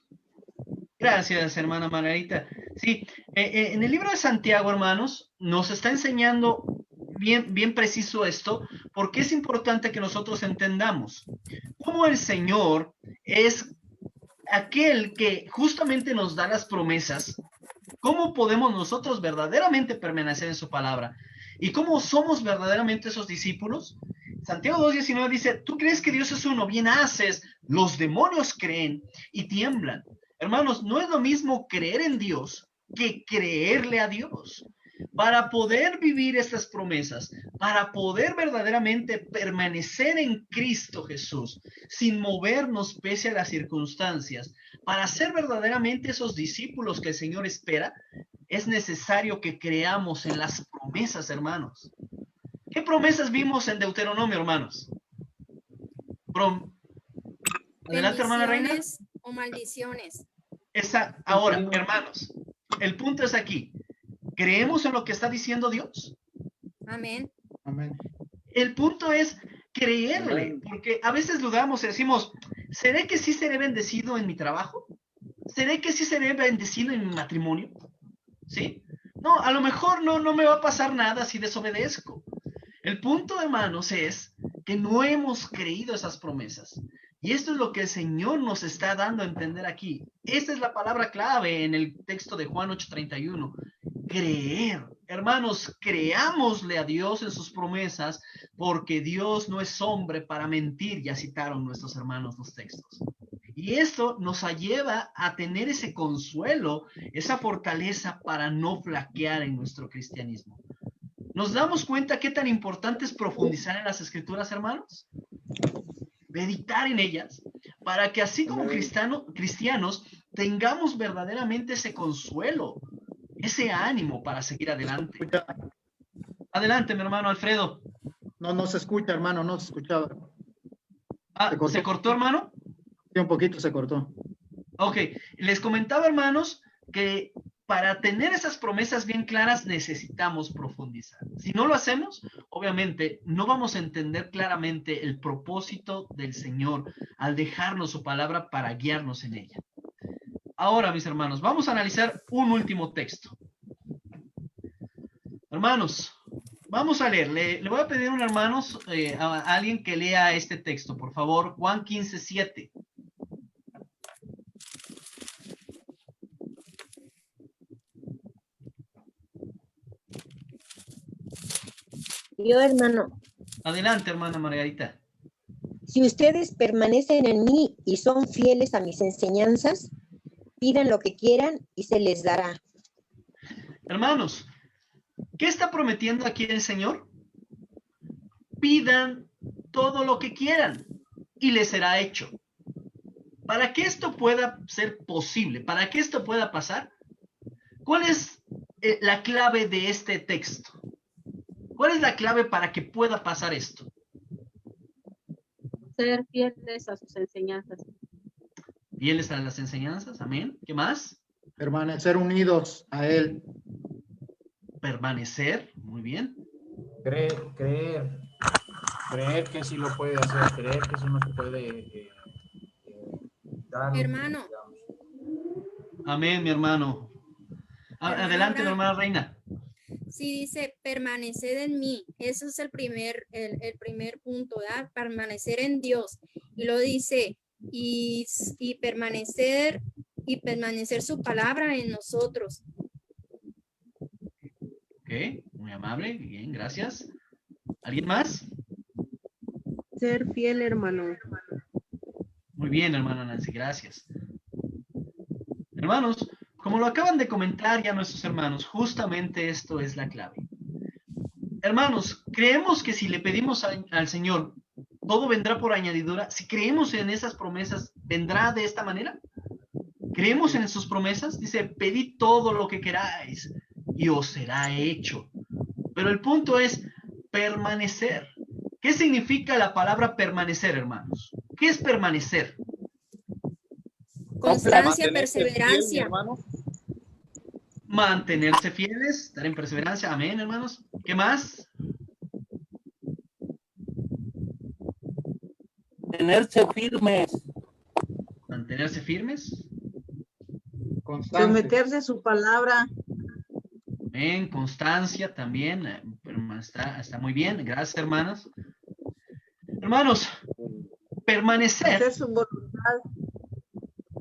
Gracias, hermana Margarita. Sí, en el libro de Santiago, hermanos, nos está enseñando bien preciso esto, porque es importante que nosotros entendamos cómo el Señor es aquel que justamente nos da las promesas, cómo podemos nosotros verdaderamente permanecer en su palabra y cómo somos verdaderamente esos discípulos. Santiago 2:19 dice, tú crees que Dios es uno, bien haces, los demonios creen y tiemblan. Hermanos, no es lo mismo creer en Dios que creerle a Dios. Para poder vivir estas promesas, para poder verdaderamente permanecer en Cristo Jesús, sin movernos pese a las circunstancias, para ser verdaderamente esos discípulos que el Señor espera, es necesario que creamos en las promesas, hermanos. ¿Qué promesas vimos en Deuteronomio, hermanos? Adelante, hermana Reina. ¿Bendiciones o maldiciones? Ahora, hermanos, el punto es aquí. ¿Creemos en lo que está diciendo Dios? Amén. Amén. El punto es creerle, porque a veces dudamos y decimos, ¿seré que sí seré bendecido en mi trabajo? ¿Seré que sí seré bendecido en mi matrimonio? ¿Sí? No, a lo mejor no me va a pasar nada si desobedezco. El punto, hermanos, es que no hemos creído esas promesas. Y esto es lo que el Señor nos está dando a entender aquí. Esta es la palabra clave en el texto de Juan 8:31. Creer. Hermanos, creámosle a Dios en sus promesas, porque Dios no es hombre para mentir. Ya citaron nuestros hermanos los textos. Y esto nos lleva a tener ese consuelo, esa fortaleza para no flaquear en nuestro cristianismo. ¿Nos damos cuenta qué tan importante es profundizar en las Escrituras, hermanos? Meditar en ellas, para que así como cristianos tengamos verdaderamente ese consuelo, ese ánimo para seguir adelante. Adelante, mi hermano Alfredo. No se escucha, hermano, no se escuchaba. ¿Se cortó, hermano? Sí, un poquito se cortó. Ok, les comentaba, hermanos, que para tener esas promesas bien claras necesitamos profundizar. Si no lo hacemos, obviamente no vamos a entender claramente el propósito del Señor al dejarnos su palabra para guiarnos en ella. Ahora, mis hermanos, vamos a analizar un último texto. Hermanos, Vamos a leer. Le voy a pedir a un hermano, a alguien que lea este texto, por favor. Juan 15:7. Yo, hermano. Adelante, hermana Margarita. Si ustedes permanecen en mí y son fieles a mis enseñanzas, pidan lo que quieran y se les dará. Hermanos, ¿qué está prometiendo aquí el Señor? Pidan todo lo que quieran y les será hecho. Para que esto pueda ser posible, para que esto pueda pasar, ¿cuál es la clave de este texto? ¿Cuál es la clave para que pueda pasar esto? Ser fieles a sus enseñanzas. Fieles a las enseñanzas, amén. ¿Qué más? Permanecer unidos a Él. Permanecer, muy bien. Creer que sí lo puede hacer, creer que eso no se puede dar. Hermano. Amén, mi hermano. Adelante, mi hermana Reina. Sí, dice permanecer en mí. Eso es el primer punto, ¿verdad? Permanecer en Dios. Y lo dice, y permanecer su palabra en nosotros. Ok, muy amable, bien, gracias. ¿Alguien más? Ser fiel, hermano. Muy bien, hermana Nancy, gracias. Hermanos, como lo acaban de comentar ya nuestros hermanos, justamente esto es la clave. Hermanos, creemos que si le pedimos al Señor, todo vendrá por añadidura. Si creemos en esas promesas, ¿vendrá de esta manera? ¿Creemos en sus promesas? Dice, pedid todo lo que queráis y os será hecho. Pero el punto es permanecer. ¿Qué significa la palabra permanecer, hermanos? ¿Qué es permanecer? Constancia, perseverancia. Mantenerse fieles, estar en perseverancia. Amén, hermanos. ¿Qué más? Mantenerse firmes. Mantenerse firmes. Someterse a su palabra. Amén, constancia también. Está muy bien. Gracias, hermanos. Hermanos, permanecer. Hacer su voluntad.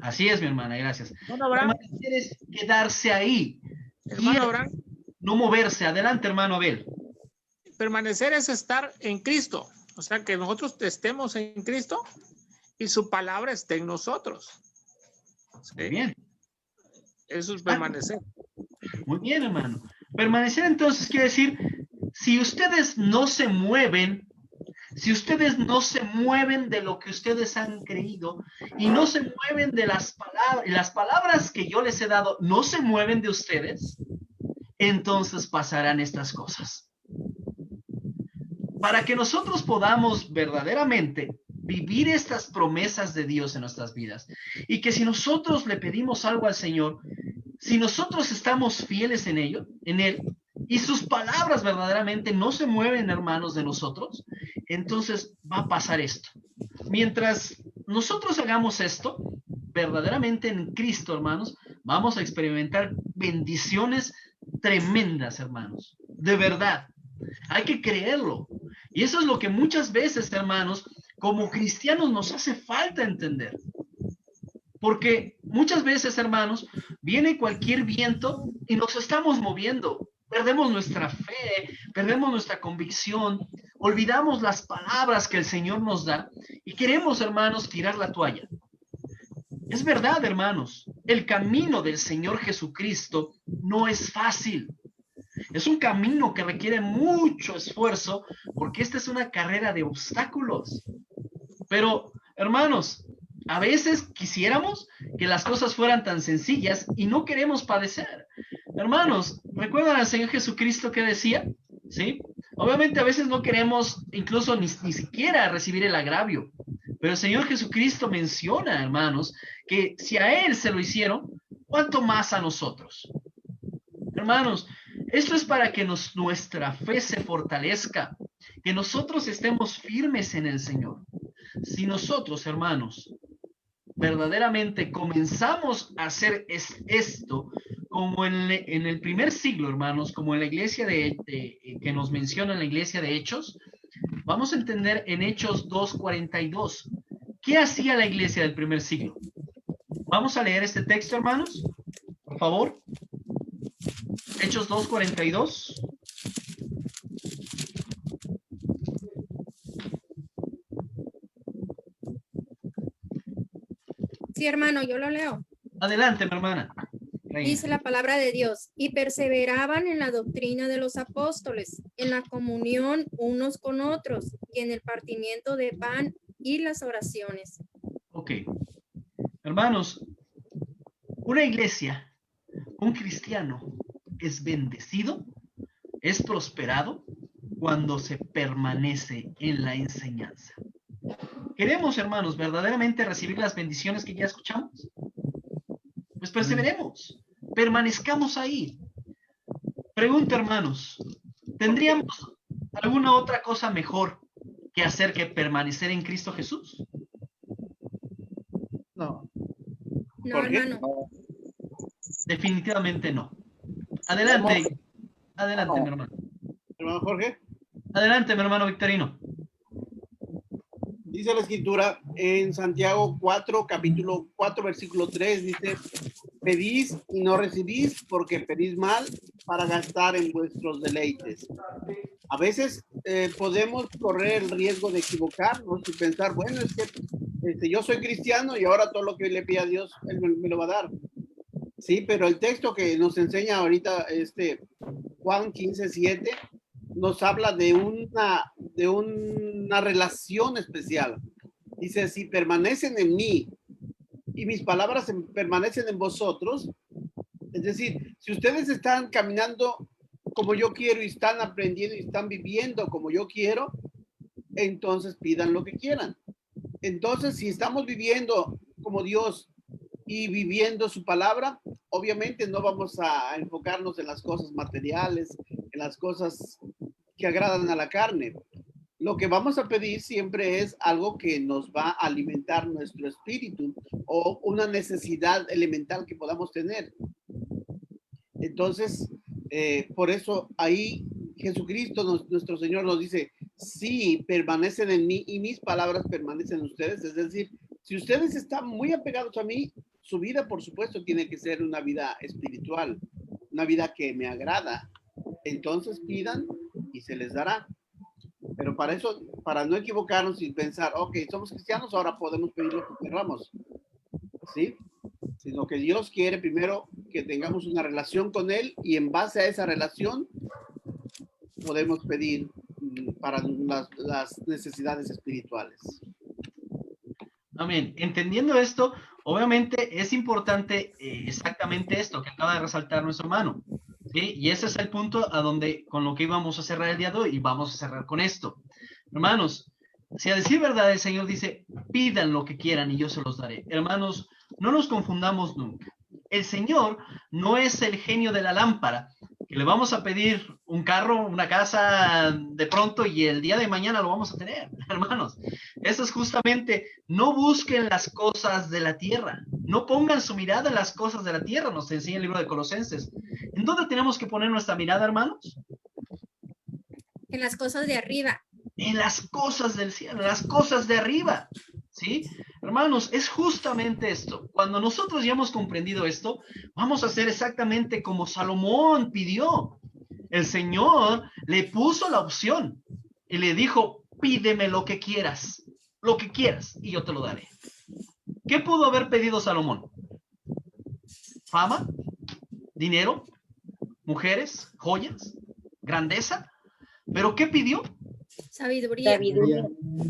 Así es, mi hermana, gracias. Hermano Abraham. Permanecer es quedarse ahí. Hermano Abraham. No moverse. Adelante, hermano Abel. Permanecer es estar en Cristo. O sea, que nosotros estemos en Cristo y su palabra esté en nosotros. ¿Sí? Muy bien. Eso es permanecer. Muy bien, hermano. Permanecer entonces quiere decir, si ustedes no se mueven, si ustedes no se mueven de lo que ustedes han creído y no se mueven de las palabras que yo les he dado, no se mueven de ustedes, entonces pasarán estas cosas. Para que nosotros podamos verdaderamente vivir estas promesas de Dios en nuestras vidas y que si nosotros le pedimos algo al Señor, si nosotros estamos fieles en Él, y sus palabras verdaderamente no se mueven, hermanos, de nosotros, entonces va a pasar esto. Mientras nosotros hagamos esto, verdaderamente en Cristo, hermanos, vamos a experimentar bendiciones tremendas, hermanos. De verdad. Hay que creerlo. Y eso es lo que muchas veces, hermanos, como cristianos nos hace falta entender. Porque muchas veces, hermanos, viene cualquier viento y nos estamos moviendo. Perdemos nuestra fe, perdemos nuestra convicción, olvidamos las palabras que el Señor nos da y queremos, hermanos, tirar la toalla. Es verdad, hermanos, el camino del Señor Jesucristo no es fácil. Es un camino que requiere mucho esfuerzo porque esta es una carrera de obstáculos. Pero, hermanos, a veces quisiéramos que las cosas fueran tan sencillas y no queremos padecer. Hermanos, ¿recuerdan al Señor Jesucristo que decía? ¿Sí? Obviamente a veces no queremos incluso ni siquiera recibir el agravio. Pero el Señor Jesucristo menciona, hermanos, que si a Él se lo hicieron, ¿cuánto más a nosotros? Hermanos, esto es para que nuestra fe se fortalezca, que nosotros estemos firmes en el Señor. Si nosotros, hermanos, verdaderamente comenzamos a hacer esto, como en el primer siglo, hermanos, como en la iglesia que nos menciona en la iglesia de Hechos, vamos a entender en Hechos 2:42. ¿Qué hacía la iglesia del primer siglo? Vamos a leer este texto, hermanos, por favor. Hechos 2:42. Sí, hermano, yo lo leo. Adelante, mi hermana. Reina. Dice la palabra de Dios, y perseveraban en la doctrina de los apóstoles, en la comunión unos con otros, y en el partimiento de pan y las oraciones. Ok. Hermanos, una iglesia, un cristiano es bendecido, es prosperado cuando se permanece en la enseñanza. ¿Queremos, hermanos, verdaderamente recibir las bendiciones que ya escuchamos? Pues perseveremos, permanezcamos ahí. Pregunta, hermanos, ¿tendríamos alguna otra cosa mejor que hacer que permanecer en Cristo Jesús? No. No, hermano. Definitivamente no. Adelante, adelante, mi hermano. Hermano Jorge. Adelante, mi hermano Victorino. Dice la escritura en Santiago 4, capítulo 4, versículo 3, dice, pedís y no recibís porque pedís mal para gastar en vuestros deleites. A veces podemos correr el riesgo de equivocarnos y pensar, bueno, es que yo soy cristiano y ahora todo lo que le pida a Dios, Él me lo va a dar. Sí, pero el texto que nos enseña ahorita, Juan 15:7, nos habla de una relación especial. Dice, si permanecen en mí y mis palabras permanecen en vosotros, es decir, si ustedes están caminando como yo quiero y están aprendiendo y están viviendo como yo quiero, entonces pidan lo que quieran. Entonces, si estamos viviendo como Dios y viviendo su palabra, obviamente no vamos a enfocarnos en las cosas materiales, en las cosas que agradan a la carne. Lo que vamos a pedir siempre es algo que nos va a alimentar nuestro espíritu o una necesidad elemental que podamos tener. Entonces, por eso ahí Jesucristo, nuestro Señor, nos dice, si permanecen en mí y mis palabras permanecen en ustedes, es decir, si ustedes están muy apegados a mí, su vida, por supuesto, tiene que ser una vida espiritual, una vida que me agrada. Entonces pidan y se les dará. Pero para eso, para no equivocarnos y pensar, ok, somos cristianos, ahora podemos pedir lo que queramos. ¿Sí? Sino que Dios quiere primero que tengamos una relación con Él y en base a esa relación podemos pedir para las necesidades espirituales. Amén. Entendiendo esto, obviamente es importante exactamente esto que acaba de resaltar nuestro hermano. ¿Sí? Y ese es el punto con lo que íbamos a cerrar el día de hoy y vamos a cerrar con esto. Hermanos, si a decir verdad el Señor dice, pidan lo que quieran y yo se los daré. Hermanos, no nos confundamos nunca. El Señor no es el genio de la lámpara, que le vamos a pedir un carro, una casa de pronto y el día de mañana lo vamos a tener. Hermanos, eso es justamente, no busquen las cosas de la tierra, no pongan su mirada en las cosas de la tierra, nos enseña el libro de Colosenses. ¿En dónde tenemos que poner nuestra mirada, hermanos? En las cosas de arriba. En las cosas del cielo, en las cosas de arriba. ¿Sí? Hermanos, es justamente esto. Cuando nosotros ya hemos comprendido esto, vamos a hacer exactamente como Salomón pidió. El Señor le puso la opción y le dijo, pídeme lo que quieras, y yo te lo daré. ¿Qué pudo haber pedido Salomón? ¿Fama? ¿Dinero? ¿Mujeres? ¿Joyas? ¿Grandeza? ¿Pero qué pidió? Sabiduría.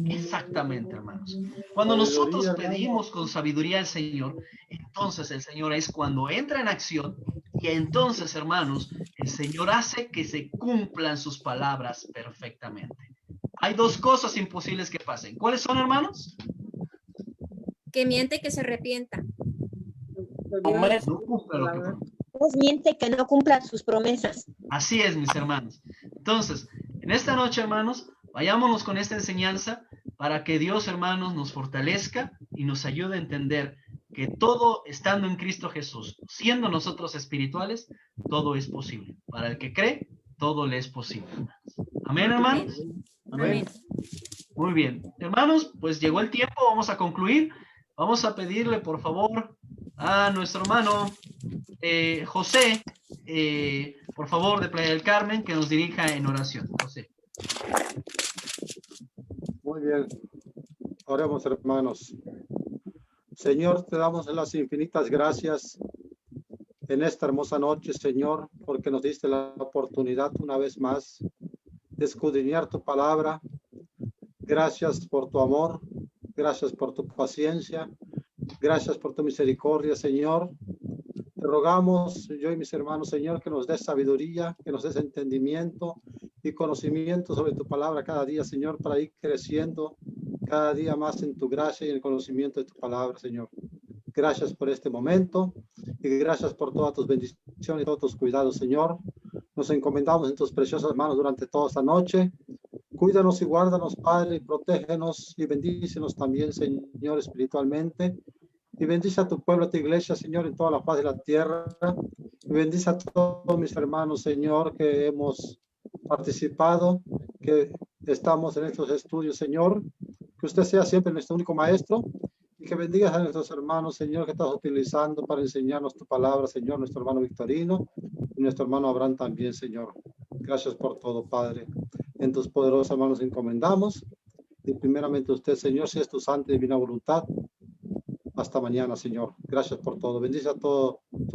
Exactamente, hermanos. Cuando nosotros pedimos con sabiduría al Señor, entonces el Señor es cuando entra en acción y entonces, hermanos, el Señor hace que se cumplan sus palabras perfectamente. Hay dos cosas imposibles que pasen. ¿Cuáles son, hermanos? Que miente y que se arrepienta. No cumpla lo que promete. Dios miente que no cumpla sus promesas. Así es, mis hermanos. Entonces, en esta noche, hermanos, vayámonos con esta enseñanza para que Dios, hermanos, nos fortalezca y nos ayude a entender que todo estando en Cristo Jesús, siendo nosotros espirituales, todo es posible. Para el que cree, todo le es posible. Amén, hermanos. Amén. Muy bien. Hermanos, pues llegó el tiempo, vamos a concluir. Vamos a pedirle, por favor, a nuestro hermano José, por favor, de Playa del Carmen, que nos dirija en oración. José. Muy bien. Oremos, hermanos. Señor, te damos las infinitas gracias en esta hermosa noche, Señor, porque nos diste la oportunidad una vez más de escudriñar tu palabra. Gracias por tu amor, gracias por tu paciencia, gracias por tu misericordia, Señor. Te rogamos, yo y mis hermanos, Señor, que nos des sabiduría, que nos des entendimiento y conocimiento sobre tu palabra cada día, Señor, para ir creciendo cada día más en tu gracia y en el conocimiento de tu palabra, Señor. Gracias por este momento y gracias por todas tus bendiciones y todos tus cuidados, Señor. Nos encomendamos en tus preciosas manos durante toda esta noche. Cuídanos y guárdanos, Padre, y protégenos y bendícenos también, Señor, espiritualmente. Y bendice a tu pueblo, a tu iglesia, Señor, en toda la faz de la tierra. Y bendice a todos mis hermanos, Señor, que hemos participado, que estamos en estos estudios, Señor. Que usted sea siempre nuestro único maestro y que bendigas a nuestros hermanos, Señor, que estás utilizando para enseñarnos tu palabra, Señor, nuestro hermano Victorino y nuestro hermano Abraham también, Señor. Gracias por todo, Padre. En tus poderosas manos encomendamos y primeramente usted, Señor, si es tu santa y divina voluntad. Hasta mañana, Señor. Gracias por todo. Bendice a todos